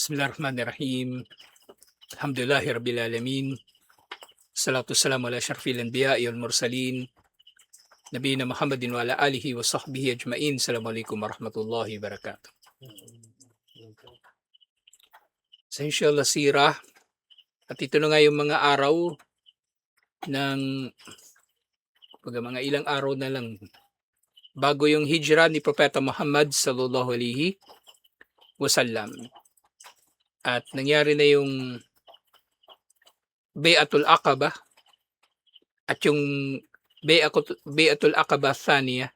Bismillahirrahmanirrahim. Alhamdulillahi Rabbil Alamin. Salatu wassalamu ala syarfil anbiya'i wal mursalin. Nabiyina Muhammadin wa ala alihi wa sahbihi ajma'in. Assalamualaikum warahmatullahi wabarakatuh. Sa inshallah sirah, at ito na nga yung mga araw ng mga ilang araw na lang bago yung hijrah ni Propeta Muhammad sallallahu alaihi wasallam. At nangyari na yung Bay'atul Aqaba at yung Bay'atul Aqaba Thaniya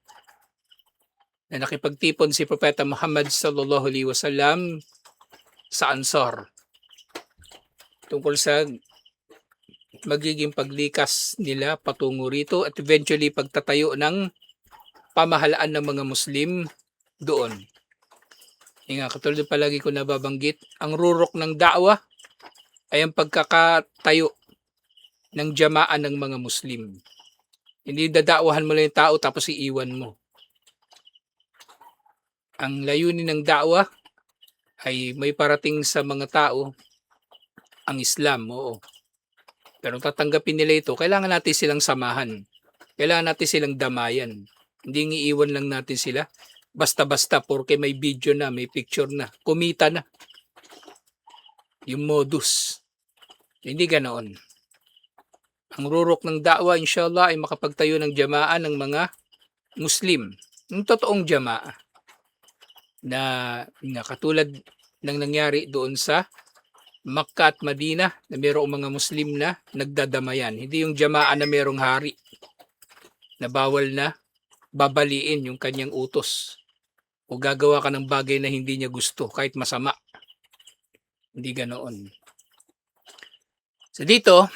na nakipagtipon si Propeta Muhammad sallallahu alaihi wasallam sa Ansar tungkol sa magiging paglikas nila patungo rito at eventually pagtatayo ng pamahalaan ng mga Muslim doon. Nga, katulad ng palagi ko nababanggit, ang rurok ng da'wa ay ang pagkakatayo ng jamaan ng mga Muslim. Hindi dadakwahan mo lang yung tao tapos iiwan mo. Ang layunin ng da'wa ay may parating sa mga tao ang Islam, oo. Pero tatanggapin nila ito, kailangan natin silang samahan. Kailangan natin silang damayan. Hindi iiwan lang natin sila basta-basta porque may video na, may picture na, kumita na. Yung modus. Hindi ganoon. Ang rurok ng da'wa, inshallah, ay makapagtayo ng jamaa ng mga Muslim. Yung totoong jamaa. Na katulad ng nangyari doon sa Makkah at Madina na mayroong mga Muslim na nagdadamayan. Hindi yung jamaa na mayroong hari na bawal na babaliin yung kanyang utos o gagawa ka ng bagay na hindi niya gusto kahit masama. Hindi ganoon. So dito,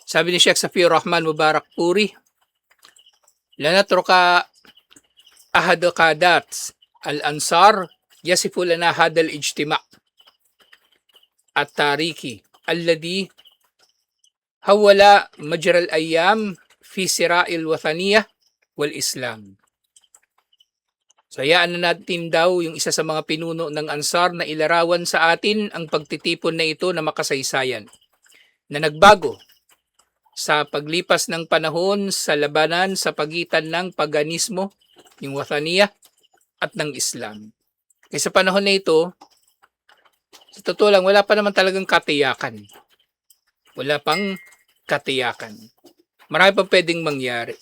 sabi ni Sheikh Safiur Rahman Mubarak Puri, lanatruka ahad qadat al-ansar yasifu lana hadal ijtima' at-tariki alladhi hawala majra al-ayyam fi sira'il wathaniyah wal Islam. So hayaan na natin daw yung isa sa mga pinuno ng Ansar na ilarawan sa atin ang pagtitipon na ito na makasaysayan na nagbago sa paglipas ng panahon sa labanan sa pagitan ng paganismo, yung Wathaniyah at ng Islam. Kaya sa panahon na ito, sa totoo lang, wala pa naman talagang katiyakan. Wala pang katiyakan. Marami pa pwedeng mangyari.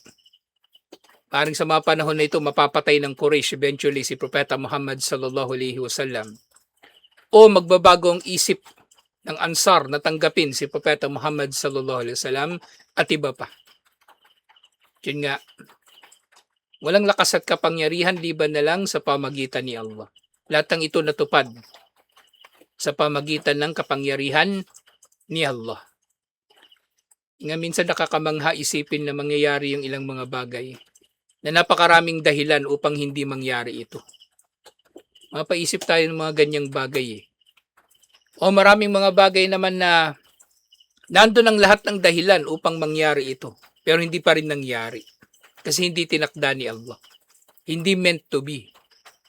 Paring sa mga panahon na ito, mapapatay ng Quraysh eventually si Propeta Muhammad sallallahu alaihi wasallam. O magbabago ang isip ng Ansar na tanggapin si Propeta Muhammad sallallahu alaihi wasallam at iba pa. Yun nga, walang lakas at kapangyarihan liban na lang sa pamagitan ni Allah. Lahat ng ito natupad sa pamagitan ng kapangyarihan ni Allah. Nga minsan nakakamangha isipin na mangyayari yung ilang mga bagay na napakaraming dahilan upang hindi mangyari ito. Mapaisip tayo ng mga ganyang bagay O maraming mga bagay naman na nandun ang lahat ng dahilan upang mangyari ito. Pero hindi pa rin nangyari. Kasi hindi tinakda ni Allah. Hindi meant to be.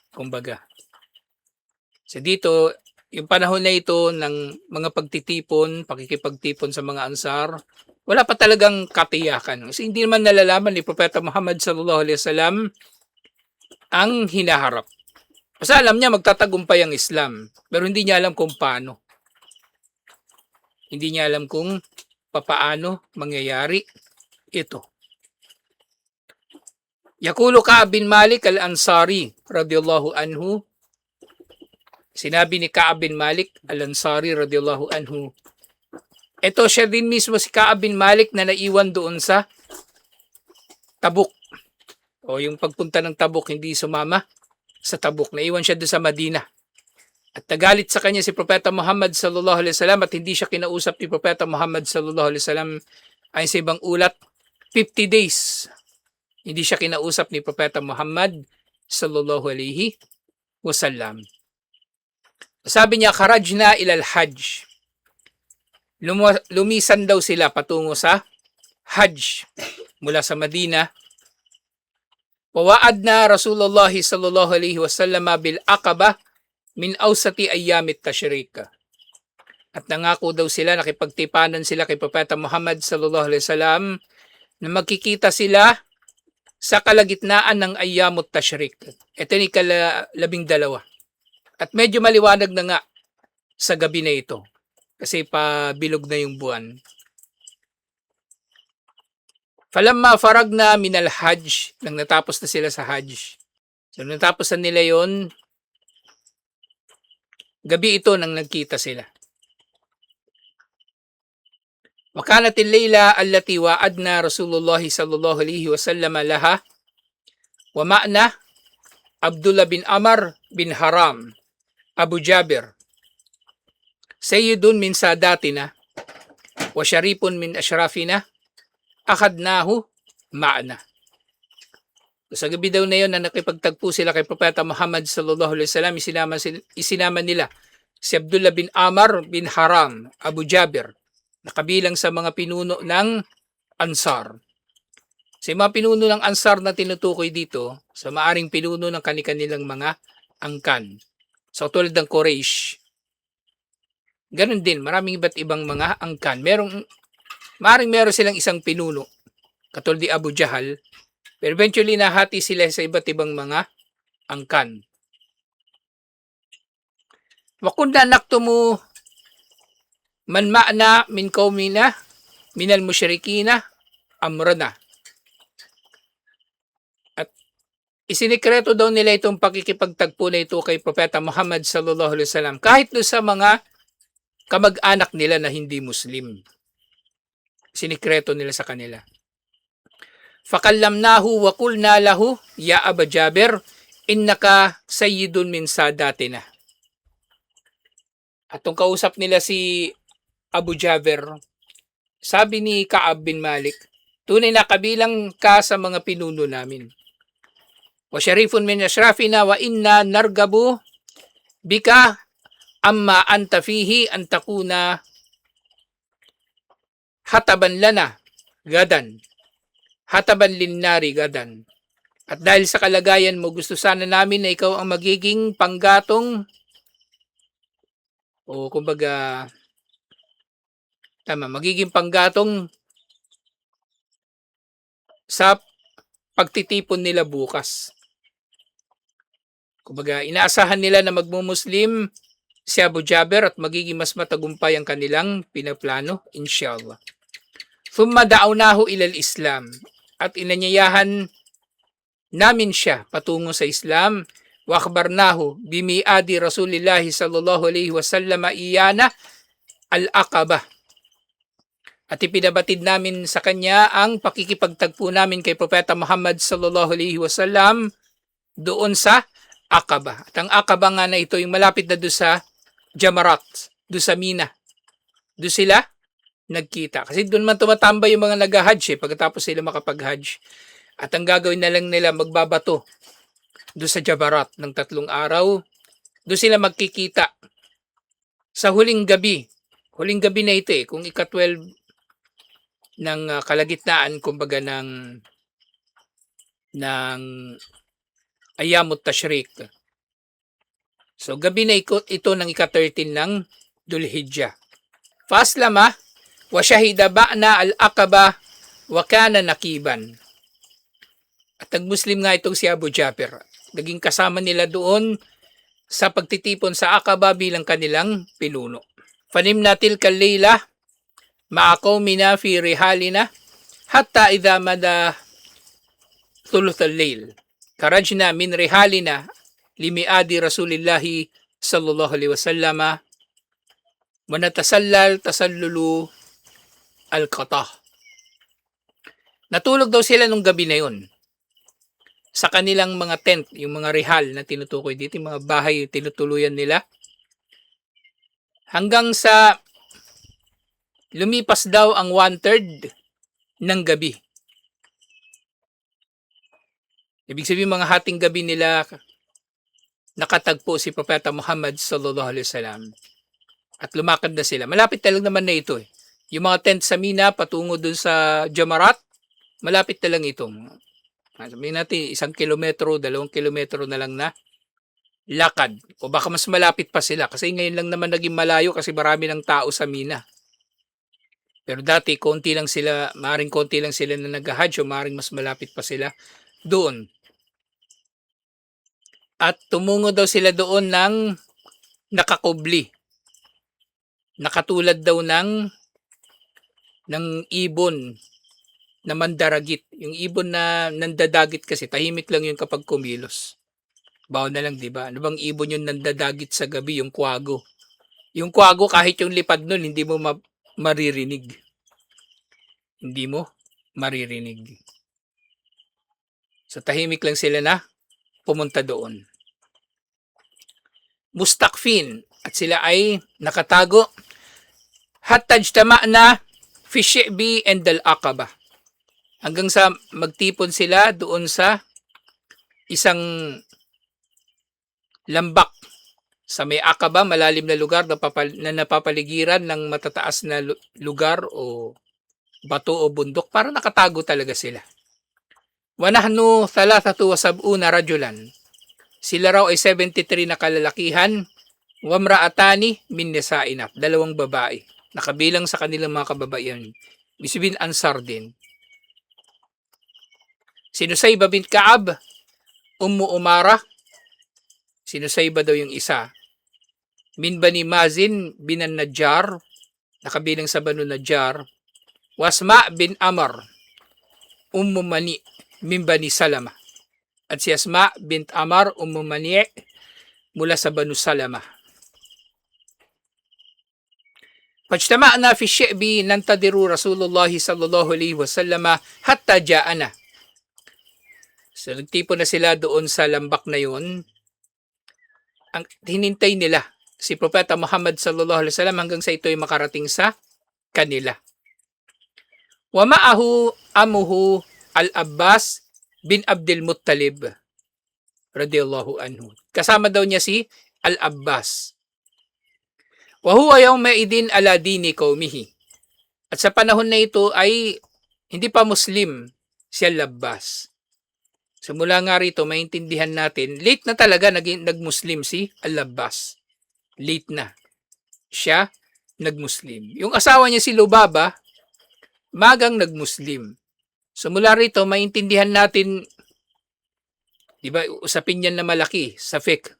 Kumbaga. So dito, yung panahon na ito ng mga pagtitipon, pakikipagtipon sa mga Ansar, wala pa talagang katiyakan. Kasi hindi naman nalalaman ni Propeta Muhammad sallallahu alaihi wasallam ang hinaharap. Kasi alam niya magtatagumpay ang Islam, pero hindi niya alam kung paano. Hindi niya alam kung papaano mangyayari ito. Yaqulu Ka'ab bin Malik al-Ansari radhiyallahu anhu. Sinabi ni Ka'ab bin Malik al-Ansari radhiyallahu anhu. Ito siya din mismo si Ka'ab bin Malik na naiwan doon sa Tabuk. O yung pagpunta ng Tabuk, hindi sumama sa Tabuk. Naiwan siya doon sa Madina. At nagalit sa kanya si Propeta Muhammad sallallahu alaihi wasallam at hindi siya kinausap ni Propeta Muhammad sallallahu alaihi wasallam. Ayon sa ibang ulat, 50 days. Hindi siya kinausap ni Propeta Muhammad sallallahu alaihi wasallam. Sabi niya, kharajna ilal hajj. Lumisan daw sila patungo sa Hajj mula sa Madina. Wawaad na Rasulullah sallallahu alaihi wasallam bil Aqaba min awsati ayyamit tashrik. At nangako daw sila, nakipagtipanan sila kay Propeta Muhammad sallallahu alaihi wasallam na magkikita sila sa kalagitnaan ng ayyamut tashrik. Ito ni labing-dalawa. At medyo maliwanag na nga sa gabi na ito kasi pabilog na yung buwan. Falamma faragna minal hajj, nang natapos na sila sa hajj. So natapos na nila yon, gabi ito nang nagkita sila. وكانت الليلة التي وعدنا رسول الله صلى الله عليه وسلم لها ومعنا عبد الله بن عمر بن حرام أبو جابر سيد من ساداتنا وشريف من أشرافنا أخذناه معنا. Sa gabi daw na yun na nakipagtagpo sila kay Propeta Muhammad sallallahu alaihi wasallam, isinama nila si Abdullah bin Amr bin Haram Abu Jabir, nakabilang sa mga pinuno ng Ansar. Sa mga pinuno ng Ansar na tinutukoy dito, sa maaring pinuno ng kanilang mga angkan. So tulad ng Quraysh. Ganun din, maraming iba't ibang mga angkan. Maaring meron silang isang pinuno, katulad ni Abu Jahal, pero eventually nahati sila sa iba't ibang mga angkan. Wa kunna naktumu man ma'na min qaumina minal musyrikina amrana. At isinikreto daw nila itong pakikipagtagpo na ito kay Propeta Muhammad sallallahu alaihi wasallam kahit do sa mga kamag-anak nila na hindi Muslim. Sinikreto nila sa kanila. Fakallamnahu wa qulna lahu ya Aba Jabir innaka sayyidun min sadatina. At tong kausap nila si Abu Jabir, sabi ni Ka'ab bin Malik, tunay na kabilang ka sa mga pinuno namin. Wa syarifun min ashrafina wa inna nargabu bika amma anta fihi an takuna hataban lana gadan. Hataban linnari gadan. At dahil sa kalagayan mo, gusto sana namin na ikaw ang magiging panggatong o kumbaga magiging panggatong sa pagtitipon nila bukas. Kumbaga inaasahan nila na magmumuslim si Abu Jabir at magiging mas matagumpay ang kanilang pinaplano, inshallah. Thumma da'awnahu ilal Islam. At inanyayahan namin siya patungo sa Islam. Wa akhbarnahu bimi'adi Rasulillah sallallahu alaihi wasallam iyana al-Aqabah. At ipinabatid namin sa kanya ang pakikipagtagpo namin kay Propeta Muhammad sallallahu alaihi wasallam doon sa Aqabah. At ang Aqabah nga na ito yung malapit na doon sa Jamarat, doon sa Mina. Doon sila nagkita. Kasi doon man tumatambay yung mga nag-hajj pagkatapos sila makapag-hajj. At ang gagawin na lang nila, magbabato doon sa Jamarat ng 3 araw. Doon sila magkikita sa huling gabi. Huling gabi na ito kung ika-12 ng kalagitnaan, kumbaga ng Ayyamut Tashrik. So gabi na ito ng ika-13 ng Dhul-Hijjah. Faslama wa shahida ba'na al-Aqaba wa kana nakiban. At nag-Muslim nga itong si Abu Jabir. Naging kasama nila doon sa pagtitipon sa Aqaba bilang kanilang pinuno. Fanimna tilka al-layla ma'a qaumina fi rihalina hatta idha mada thuluth al-layl. Karajna min rihalina limi'adi Rasulillahi sallallahu alaihi wasallama wa natasallal tasallulu al-qatah. Natulog daw sila nung gabi na yun sa kanilang mga tent, yung mga rihal na tinutukoy dito, yung mga bahay tinutuluyan nila. Hanggang sa lumipas daw ang 1/3 ng gabi. Ibig sabihin mga hating gabi nila nakatagpo si Propeta Muhammad sallallahu alaihi wasallam. At lumakad na sila. Malapit na lang naman na ito Yung mga tent sa Mina patungo dun sa Jamarat, malapit na lang ito. Sabihin natin 1 kilometro, 2 kilometro na lang na lakad. O baka mas malapit pa sila kasi ngayon lang naman naging malayo kasi marami ng tao sa Mina. Pero dati konti lang sila, maring konti lang sila na nag-hajj o maring mas malapit pa sila doon. At tumungo daw sila doon ng nakakubli. Nakatulad daw ng ibon na mandaragit. Yung ibon na nandadagit kasi tahimik lang yun kapag kumilos. Baon na lang, 'di ba? Ano bang ibon yung nandadagit sa gabi, yung kwago. Yung kwago kahit yung lipad nun hindi mo maririnig. Hindi mo maririnig. So tahimik lang sila na pumunta doon. Mustakfin at sila ay nakatago. Hatta ijtama'na fi Shi'bi and al-Aqaba. Hanggang sa magtipon sila doon sa isang lambak sa may Aqaba, malalim na lugar na napapaligiran ng matataas na lugar o bato o bundok para nakatago talaga sila. Wa nahnu 73 rajulan. Sila raw ay 73 na kalalakihan, wamra'atani min nisa'ina, dalawang babae. Nakabilang sa kanilang mga kababaihan. Bisibin Ansar din. Sinusayba bint Ka'ab, Ummu Umara. Sinusayba daw yung isa. Min Bani Mazin bin Najjar, nakabilang sa Banu Najjar. Wasma bin Amr, Ummu Mani min Bani Salama. At si Asma bint Amar, Ummu Mani mula sa Banu Salama. Fajtama'na fi Shi'bi nantadiru Rasulullah sallallahu alaihi wasallam hatta ja'ana. So nagtipon na sila doon sa lambak na yun. Ang hinintay nila si Propeta Muhammad sallallahu alaihi wasallam hanggang sa ito ay makarating sa kanila. Wa ma'ahu amuhu al-Abbas bin Abdul Muttalib radiyallahu anhu. Kasama daw niya si Al-Abbas. Wa huwa yawma idin ala dini qaumihi. At sa panahon na ito ay hindi pa Muslim si Al-Abbas. So mula nga rito maintindihan natin, late na talaga nag-Muslim si Al-Abbas. Late na siya nag-Muslim. Yung asawa niya si Lubaba, magang nag-Muslim. So mula rito maintindihan natin, di ba, usapin yan na malaki sa fiqh.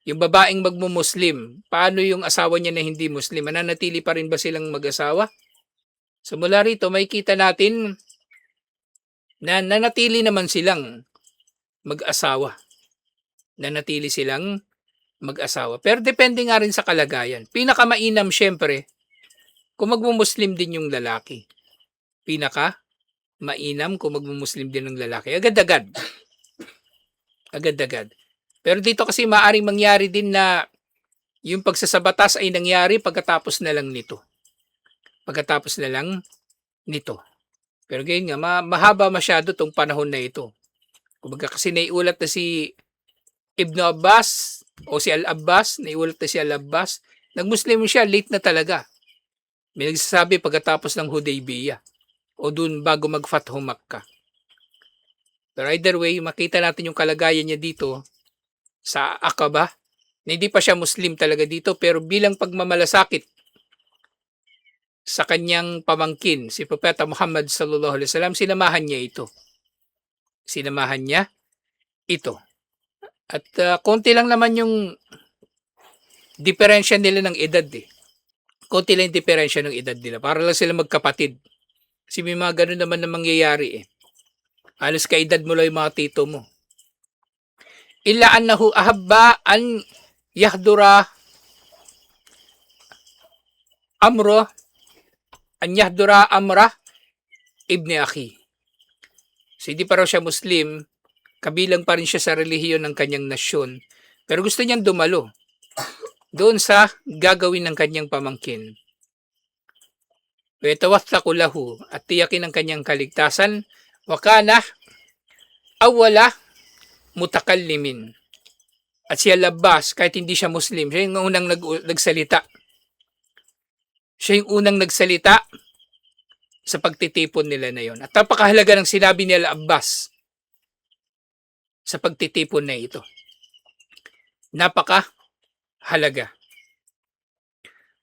Yung babaeng magmumuslim, paano yung asawa niya na hindi Muslim? Mananatili pa rin ba silang mag-asawa? So mula rito makikita natin na nanatili naman silang mag-asawa. Nanatili silang mag-asawa. Pero depende nga rin sa kalagayan. Pinakamainam syempre, kung magmumuslim din yung lalaki. Pinakamainam kung magmumuslim din ng lalaki. Agad-agad. Agad-agad. Pero dito kasi maaring mangyari din na yung pagsasabatas ay nangyari pagkatapos na lang nito. Pagkatapos na lang nito. Pero ganyan nga, mahaba masyado tong panahon na ito. Kumbaga kasi naiulat na si Ibn Abbas o si Al-Abbas, naiulat na si Al-Abbas, nag-Muslim siya, late na talaga. May nagsasabi pagkatapos ng Hudaybiyah o dun bago mag-Fathu Makkah. Pero either way, makita natin yung kalagayan niya dito sa Aqaba, na hindi pa siya Muslim talaga dito, pero bilang pagmamalasakit sa kanyang pamangkin, si Propeta Muhammad sallallahu alaihi wasallam, sinamahan niya ito. Sinamahan niya ito. At konti lang naman yung diferensya nila ng edad eh. Konti lang yung diferensya ng edad nila. Para lang sila magkapatid. Kasi may mga ganun naman na mangyayari eh. Halos kaedad mo lang yung mga tito mo. Illa annahu ahabba an yahdura amra ibni akhi. So hindi pa raw siya Muslim, kabilang pa rin siya sa relihiyon ng kanyang nasyon. Pero gusto niyang dumalo doon sa gagawin ng kanyang pamangkin. Wetawattaqu lahu, at tiyakin ang kanyang kaligtasan. Wa kana awwala mutakallimin. At si Al-Abbas, kahit hindi siya Muslim, siya yung unang nagsalita. Siya yung unang nagsalita sa pagtitipon nila na yon. At napakahalaga ng sinabi ni Al-Abbas sa pagtitipon na ito. napakahalaga.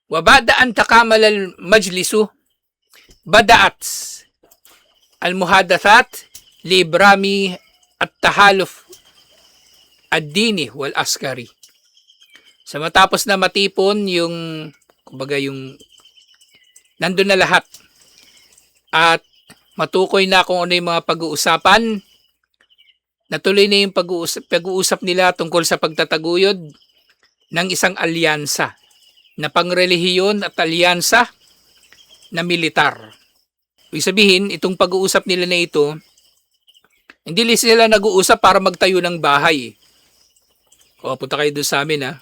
Wa ba'da an takamal al-majlisu bada'at al-muhadathat li ibrami at-tahaluf ad-dini wal askari. So matapos na matipon yung kumbaga yung nandun na lahat at matukoy na kung ano yung mga pag-uusapan, natuloy na yung pag-uusap nila tungkol sa pagtataguyod ng isang alyansa na pangrelihiyon at alyansa na militar. Ibig sabihin, itong pag-uusap nila na ito, hindi sila nag-uusap para magtayo ng bahay. O, punta kayo doon sa amin ha.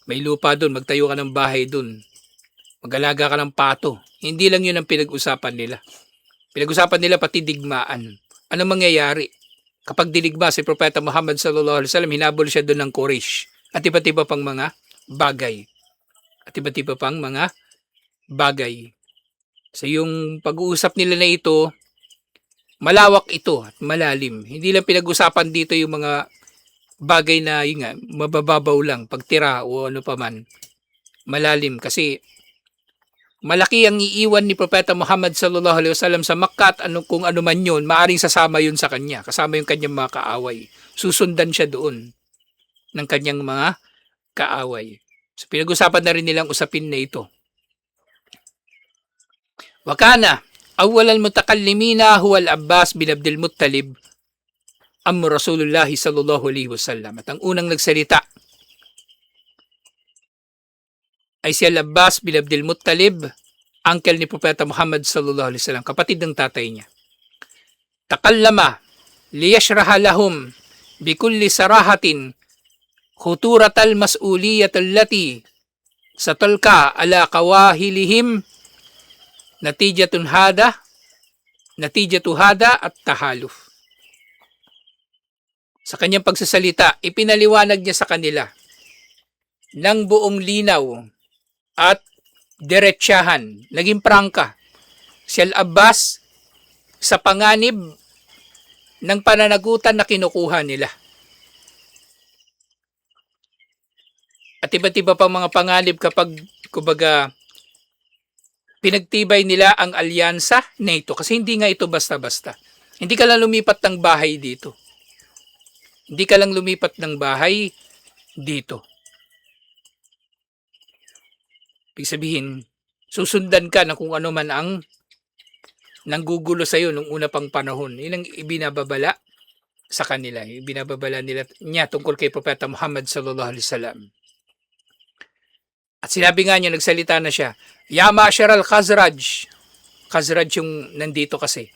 May lupa doon, magtayo ka ng bahay doon. Mag-alaga ka ng pato. Hindi lang yun ang pinag-usapan nila. Pinag-usapan nila pati digmaan. Ano mangyayari? Kapag diligma si Propeta Muhammad sallallahu alaihi wasallam, hinabol siya doon ng Quraysh at iba't iba pang mga bagay. So yung pag-uusap nila na ito, malawak ito at malalim. Hindi lang pinag-usapan dito yung mga bagay na yun nga, mabababaw lang, pagtira o ano pa man. Malalim kasi malaki ang iiwan ni Propeta Muhammad sallallahu alaihi wasallam sa Makkah at kung ano man yun, maaring sasama yun sa kanya, kasama yung kanyang mga kaaway. Susundan siya doon ng kanyang mga kaaway. So pinag-usapan na rin nilang usapin na ito. Wakana, awwal al-mutakallimina huwa al-Abbas bin Abdul Muttalib am Rasulullah sallallahu alaihi wasallam. At ang unang nagsalita ay si Al-Abbas bin Abdul Muttalib, uncle ni Propeta Muhammad sallallahu alaihi wasallam, kapatid ng tatay niya. Takallama liyashraha lahum bikulli sarahatin khuturatal mas'uliyat allati satalka ala kawahilihim natijatu hada at tahaluf. Sa kanyang pagsasalita, ipinaliwanag niya sa kanila ng buong linaw at diretsahan, naging prangka si Al-Abbas sa panganib ng pananagutan na kinukuha nila. At iba't iba pang mga panganib kapag kumbaga pinagtibay nila ang alyansa na ito. Kasi hindi nga ito basta-basta. Hindi ka lang lumipat ng bahay dito. Ibig sabihin, susundan ka na kung ano man ang nanggugulo sa iyo nung una pang panahon. Yun ang ibinababala sa kanila. Ibinababala niya tungkol kay Propeta Muhammad sallallahu alaihi wasallam. At sinabi nga niya, nagsalita na siya, Ya ma'ashar al-Khazraj. Khazraj yung nandito kasi.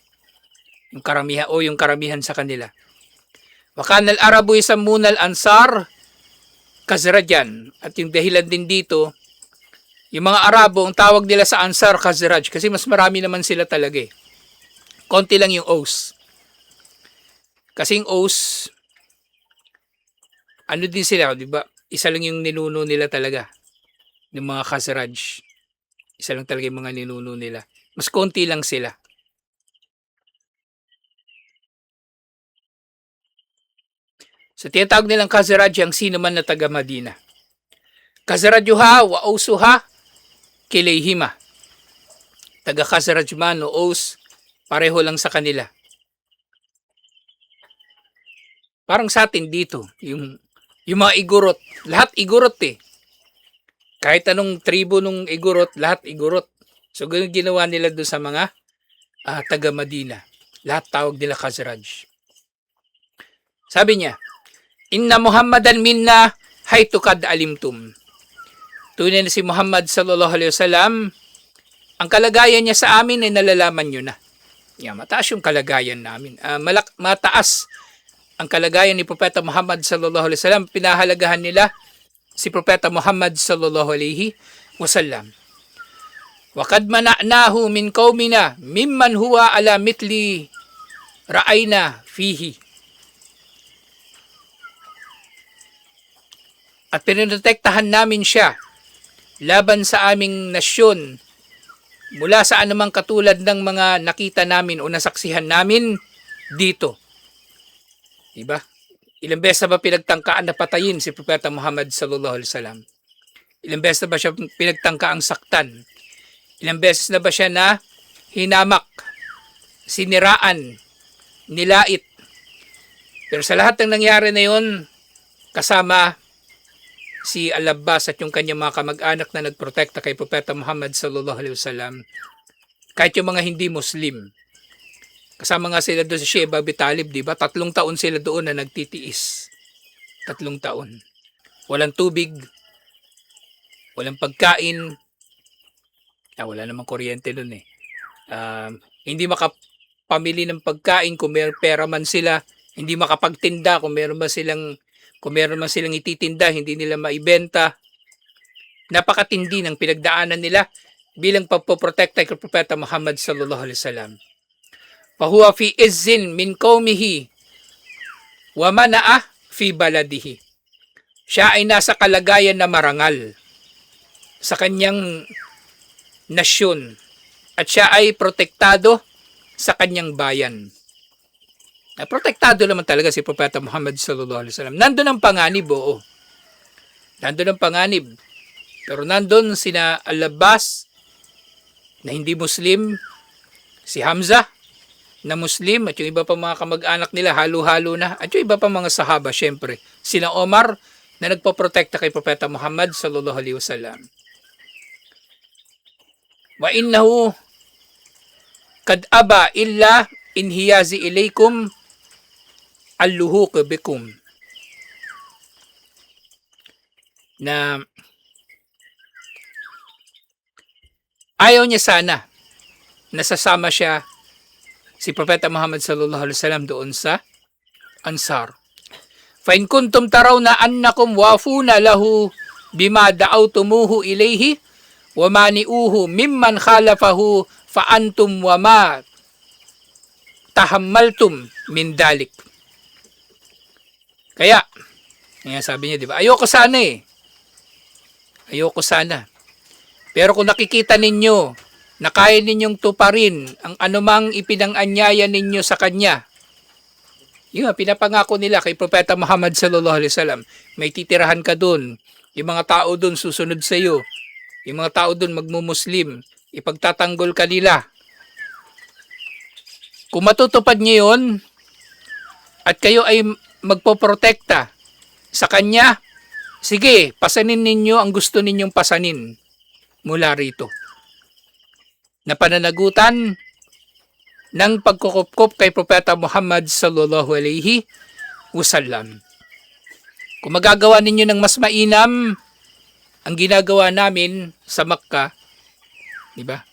Yung karamihan sa kanila. Wa kana al-Arabu yasammuna al-Ansar Khazrajan. At yung dahilan din dito, yung mga Arabo, ang tawag nila sa Ansar Khazraj kasi mas marami naman sila talaga eh. Konti lang yung Aus. Kasi yung Aus, ano din sila, di ba? Isa lang yung ninuno nila talaga. Yung mga Khazraj. Isa lang talaga yung mga ninuno nila. Mas konti lang sila. So tinatawag nilang Khazraj ang sino man na taga Madina. Khazrajuha wa Ausuha kilayhima. Taga Khazraj man o Aus, pareho lang sa kanila. Parang sa atin dito, yung mga Igorot, lahat Igorot eh. Kahit anong tribo nung Igorot, lahat Igorot. So ganun ginawa nila doon sa mga taga Madina. Lahat tawag nila Khazraj. Sabi niya, Inna Muhammadan minna haytu kad alimtum. Tunay na si Muhammad sallallahu alaihi wasallam, ang kalagayan niya sa amin ay nalalaman nyo na. Yeah, mataas yung kalagayan namin. Mataas ang kalagayan ni Propeta Muhammad sallallahu alaihi wasallam. Pinahalagahan nila si Propeta Muhammad sallallahu alaihi wasallam. Wa qad mana'nahu min qaumina mimman huwa ala mitli ra'ayna fihi. At pinoprotektahan namin siya laban sa aming nasyon mula sa anumang katulad ng mga nakita namin o nasaksihan namin dito. Diba? Ilang beses na ba pinagtangkaan na patayin si Propeta Muhammad sallallahu alaihi wasallam? Ilang beses na ba siya pinagtangkaang saktan? Ilang beses na ba siya na hinamak, siniraan, nilait? Pero sa lahat ng nangyari na yun, kasama si Al-Abbas at yung kanyang mga kamag-anak na nagprotekta kay Propeta Muhammad sallallahu alaihi wasallam, kahit yung mga hindi Muslim, kasama nga sila doon si Sheba Abi Talib, di ba? 3 taon sila doon na nagtitiis. 3 taon. Walang tubig, walang pagkain, wala namang kuryente doon eh. Hindi makapamili ng pagkain kung may pera man sila, hindi makapagtinda kung meron man silang ititinda, hindi nila maibenta. Napakatindi ng pinagdaanan nila bilang pagpoprotekta kay Propeta Muhammad sallallahu alaihi wasallam. Fahuwa fi izzin min qaumihi wa mana'a fi baladihi. Siya ay nasa kalagayan na marangal sa kanyang nasyon at siya ay protektado sa kanyang bayan. Protektado naman talaga si Propeta Muhammad sallallahu alaihi wasallam. Nandun ang panganib, oo. Nandun ang panganib. Pero nandun sina Al-Abbas na hindi Muslim, si Hamza na Muslim, at yung iba pa mga kamag-anak nila halo-halo na, at yung iba pa mga sahaba syempre. Sina Omar na nagpoprotekta kay Propeta Muhammad sallallahu alaihi wasallam. Wa innahu kad aba illa inhiyazi ilaykum alluhuq bikum. Na ayaw niya sana nasasama siya si Propeta Muhammad sallallahu alaihi wasallam doon sa Ansar. Fa in kuntum tarawna annakum wafuna lahu bima da'awtumuhu ilayhi wa mani'uhu mimman khalafahu fa antum wa ma tahammaltum min dalik. Kaya sabi niya, di ba? Ayoko sana eh. Ayoko sana. Pero kung nakikita ninyo na kaya ninyong tuparin ang anumang ipinang-anyaya ninyo sa kanya, yun, pinapangako nila kay Propeta Muhammad sallallahu alaihi wasallam, may titirahan ka doon, yung mga tao doon susunod sa iyo, yung mga tao doon magmumuslim, ipagtatanggol ka nila. Kung matutupad niyo yun at kayo ay magpoprotekta sa kanya, sige, pasanin ninyo ang gusto ninyong pasanin mula rito. Na pananagutan ng pagkukupkup kay Propeta Muhammad sallallahu alaihi wasallam. Kung magagawa ninyo ng mas mainam ang ginagawa namin sa Makkah, di ba?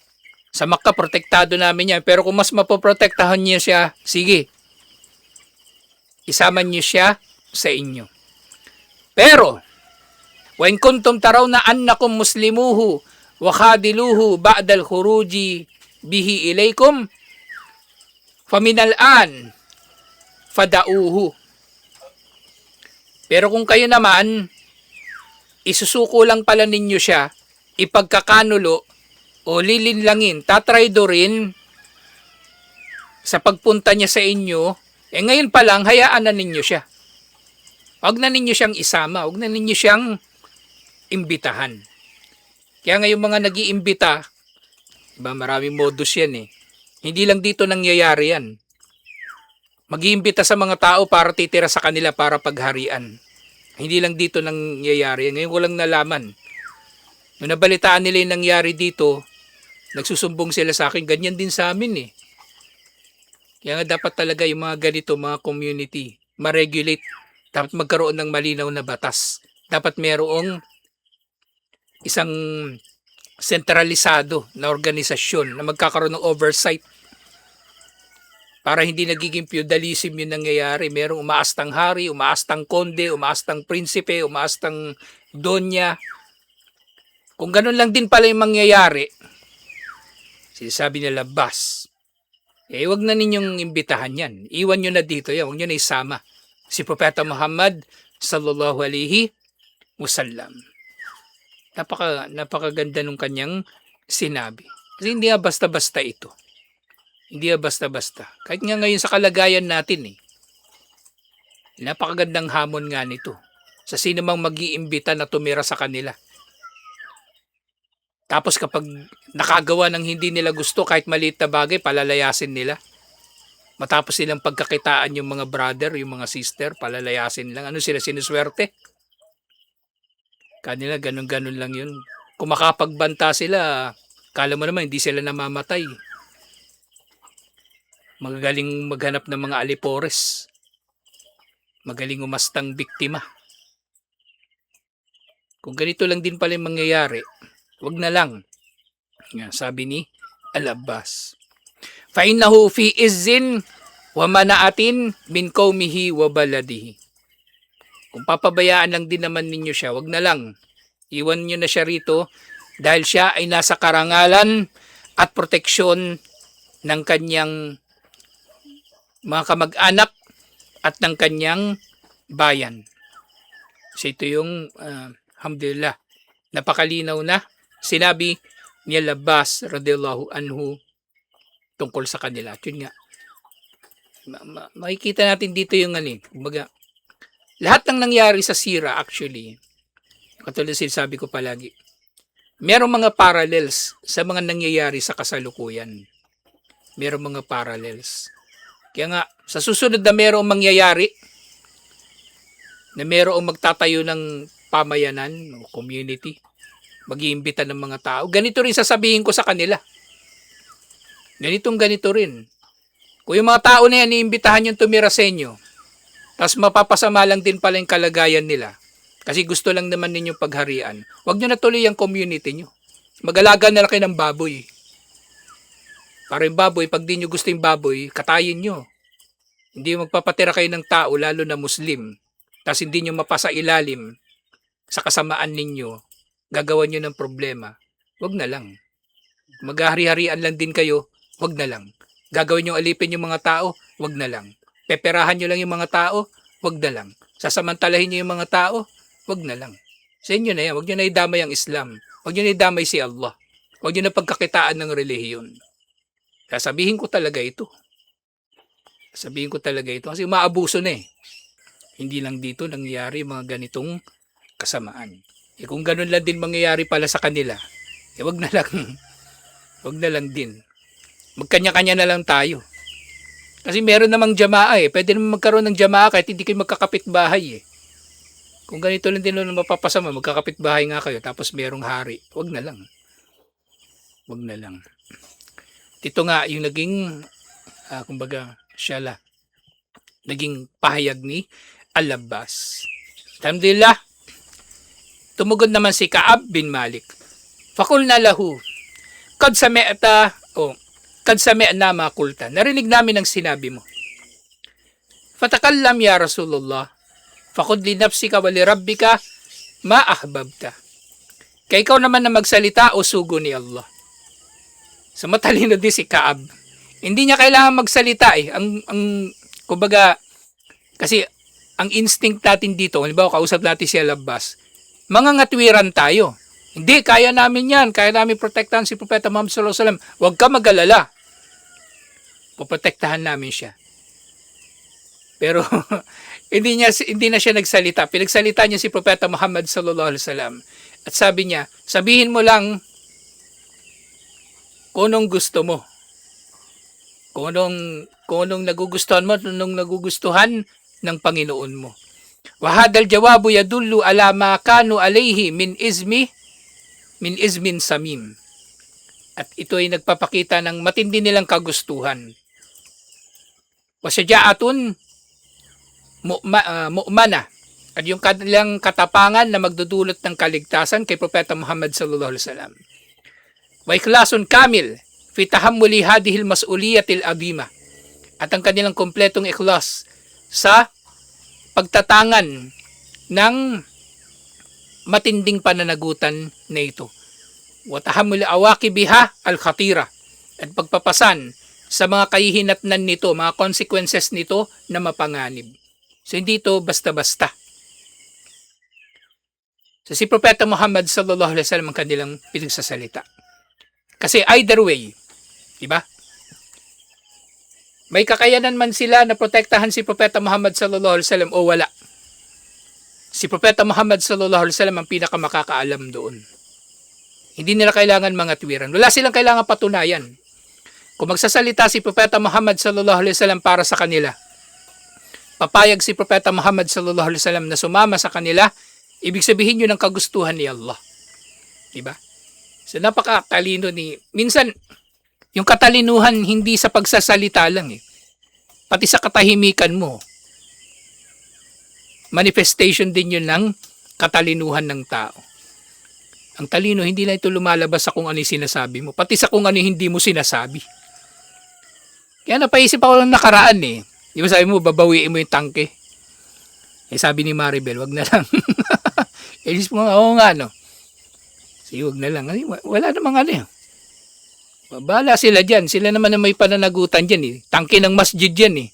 Sa Makkah protektado namin yan, pero kung mas mapoprotektahan niyo siya, sige, isama niyo siya sa inyo. Pero wa in kuntum tarawna annakum muslimuhu wa khadiluhu ba'dal khuruji bihi ilaykum faminal an fadauhu. Pero kung kayo naman isusuko lang pala ninyo siya, ipagkakanulo o lilinlangin, tatraidorin sa pagpunta niya sa inyo, ngayon pa lang hayaan na ninyo siya. Huwag na ninyo siyang isama, huwag na ninyo siyang imbitahan. Kaya ngayon mga nag-iimbita, diba, maraming modus yan eh. Hindi lang dito nangyayari yan. Mag-iimbita sa mga tao para titira sa kanila para pagharian. Hindi lang dito nangyayari yan. Ngayon ko lang nalaman. Nung nabalitaan nila yung nangyari dito, nagsusumbong sila sa akin, ganyan din sa amin eh. Kaya nga dapat talaga yung mga ganito, mga community, ma-regulate. Dapat magkaroon ng malinaw na batas. Dapat merong isang sentralisado na organisasyon na magkakaroon ng oversight para hindi nagiging feudalism yung nangyayari. Merong umaastang hari, umaastang konde, umaastang prinsipe, umaastang donya. Kung ganun lang din pala yung mangyayari, sinasabi nila, Bas, wag na ninyong imbitahan yan. Iwan nyo na dito yan. Huwag nyo na isama si Propeta Muhammad sallallahu alaihi wasallam. Napakaganda nung kanyang sinabi. Kasi hindi nga basta-basta ito. Hindi nga basta-basta. Kahit nga ngayon sa kalagayan natin Napakagandang hamon nga nito sa sino mang mag-iimbita na tumira sa kanila. Tapos kapag nakagawa ng hindi nila gusto kahit maliit na bagay, palalayasin nila. Matapos silang pagkakitaan yung mga brother, yung mga sister, palalayasin lang. Ano sila, sinuswerte? Kanila, ganun-ganun lang yun. Kung makapagbanta sila, kala mo naman hindi sila namamatay. Magagaling maghanap ng mga alipores. Magaling umastang biktima. Kung ganito lang din pala yung mangyayari, wag na lang. Sabi ni Al-Abbas. فَإِنَّهُ فِي إِزٍّ وَمَنَأَةٍ مِنْ قَوْمِهِ وَبَلَدِهِ. Kung papabayaan lang din naman ninyo siya, wag na lang. Iwan nyo na siya rito dahil siya ay nasa karangalan at proteksyon ng kanyang mga kamag-anak at ng kanyang bayan. So ito yung alhamdulillah, napakalinaw na sinabi ni Al-Abbas radhiyallahu anhu tungkol sa kanila. At yun nga, makikita natin dito yung kumbaga, lahat ng nangyari sa sira actually, katulad sinasabi ko palagi, merong mga parallels sa mga nangyayari sa kasalukuyan. Merong mga parallels. Kaya nga, sa susunod na merong mangyayari, na merong magtatayo ng pamayanan o community, mag-iimbita ng mga tao, ganito rin sasabihin ko sa kanila. Ganito rin. Kung yung mga tao na yan, iimbitahan yung tumira sa inyo, tapos mapapasama lang din pala yung kalagayan nila, kasi gusto lang naman ninyong pagharian, huwag nyo na tuloy ang community nyo. Mag-alaga na lang kayo ng baboy. Para yung baboy, pag di nyo gusto yung baboy, katayin nyo. Hindi magpapatira kayo ng tao, lalo na Muslim, tapos hindi nyo mapasa ilalim sa kasamaan ninyo, gagawan nyo ng problema. Huwag na lang. Maghahari-harian lang din kayo, huwag na lang. Gagawin nyo alipin yung mga tao, huwag na lang. Peperahan nyo lang yung mga tao, huwag na lang. Sasamantalahin nyo yung mga tao, huwag na lang. Sa inyo na yan, huwag nyo na idamay ang Islam. Huwag nyo na idamay si Allah. Huwag nyo na pagkakitaan ng relihiyon. Sasabihin ko talaga ito. Kasi umaabuso na eh. Hindi lang dito nangyayari mga ganitong kasamaan. Kung ganun lang din mangyayari pala sa kanila, wag na lang. Wag na lang din. Magkanya-kanya na lang tayo. Kasi meron namang jamaa eh. Pwede naman magkaroon ng jamaa kahit hindi kayo magkakapit bahay eh. Kung ganito lang din lang mapapasama, magkakapit bahay nga kayo tapos merong hari. Wag na lang. Wag na lang. Ito nga yung naging kumbaga siyala, naging pahayag ni Al-Abbas. Alhamdulillah, tumugon naman si Ka'ab bin Malik. Fakulna lahu, kad sami'na ma qulta. Narinig namin ang sinabi mo. Fatakallam ya Rasulullah, fakud li nafsika wa li rabbika ma ahbabta. Kaya ikaw naman na magsalita o sugo ni Allah. So matalino din si Ka'ab. Hindi niya kailangan magsalita eh. Kumbaga, kasi ang instinct natin dito, halimbawa kausap natin si Al-Abbas, mga ngatwiran tayo. Hindi, kaya namin yan. Kaya namin protektahan si Propeta Muhammad sallallahu alaihi wasallam. Huwag ka mag-alala. Poprotektahan namin siya. Pero hindi na siya nagsalita. Pinagsalita niya si Propeta Muhammad sallallahu alaihi wasallam. At sabi niya, sabihin mo lang kung anong gusto mo. Kung anong nagugustuhan mo, anong nagugustuhan ng Panginoon mo. Wahadal jawabu yadullu ala ma kanu alayhi min izmin samim. At ito ay nagpapakita ng matindi nilang kagustuhan. Wasajaatun mu'mana. At yung kanilang katapangan na magdudulot ng kaligtasan kay Propeta Muhammad sallallahu alaihi wasallam. Wa ikhlasun kamil fi tahammuli hadhihi al-mas'uliyatil adhima. At ang kanilang kompletong ikhlas sa pagtatangan ng matinding pananagutan na ito. Wa tahammul awaqibiha al-khatira. At pagpapasan sa mga kahihinatnan nito, mga consequences nito na mapanganib. So hindi ito basta-basta. So si Propeta Muhammad sallallahu alaihi wasallam ang kanilang pinagsasalita. Kasi either way, di ba? May kakayanan man sila na protektahan si Propeta Muhammad sallallahu alaihi wasallam o wala. Si Propeta Muhammad sallallahu alaihi wasallam ang pinakamakakaalam doon. Hindi nila kailangan mga tuwiran. Wala silang kailangan patunayan. Kung magsasalita si Propeta Muhammad sallallahu alaihi wasallam para sa kanila, papayag si Propeta Muhammad sallallahu alaihi wasallam na sumama sa kanila, ibig sabihin yun ang kagustuhan ni Allah. Diba? So napakatalino ni... Minsan, yung katalinuhan hindi sa pagsasalita lang eh. Pati sa katahimikan mo. Manifestation din yun ng katalinuhan ng tao. Ang talino, hindi na ito lumalabas sa kung ano yung sinasabi mo. Pati sa kung ano hindi mo sinasabi. Kaya napaisip ako ng nakaraan eh. Di ba sabi mo, babawiin mo yung tangke? Eh sabi ni Maribel, wag na lang. Elis mo, oo nga no. Sige, wag na lang. Wala namang ano eh. Bahala sila dyan. Sila naman na may pananagutan dyan eh. Tangke ng masjid dyan eh.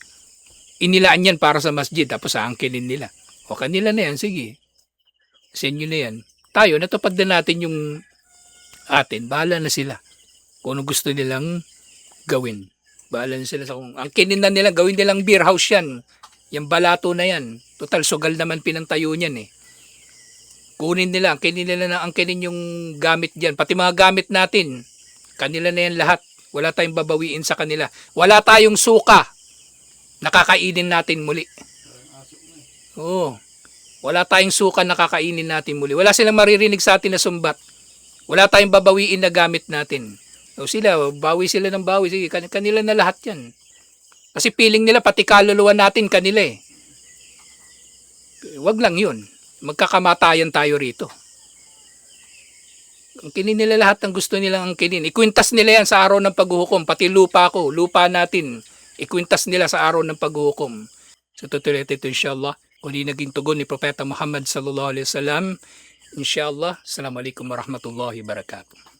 Inilaan yan para sa masjid tapos aangkinin nila. O kanila na yan, sige. Sa inyo na yan. Tayo, natupad na natin yung atin. Bahala na sila. Kung ano gusto nilang gawin. Bahala na sila sa kung angkinin na nila, gawin nilang beer house yan. Yung balato na yan. Total, sugal naman pinantayo niyan eh. Kunin nila, angkinin yung gamit dyan. Pati mga gamit natin. Kanila na yan lahat. Wala tayong babawiin sa kanila. Wala tayong suka. Nakakainin natin muli. Oo. Wala tayong suka nakakainin natin muli. Wala silang maririnig sa atin na sumbat. Wala tayong babawiin na gamit natin. O sila, bawi sila ng bawi. Sige, kanila na lahat yan. Kasi feeling nila, pati kaluluwa natin kanila eh. Wag lang yun. Magkakamatayan tayo rito. Angkinin nila lahat ng gusto nilang angkinin. Ikwintas nila yan sa araw ng paghuhukom. Pati lupa ko, lupa natin. Ikwintas nila sa araw ng paghuhukom. So tutuloy ito inshallah. Kung di naging tugon ni Propeta Muhammad sallallahu alaihi wasallam. Inshallah. Assalamualaikum warahmatullahi wabarakatuh.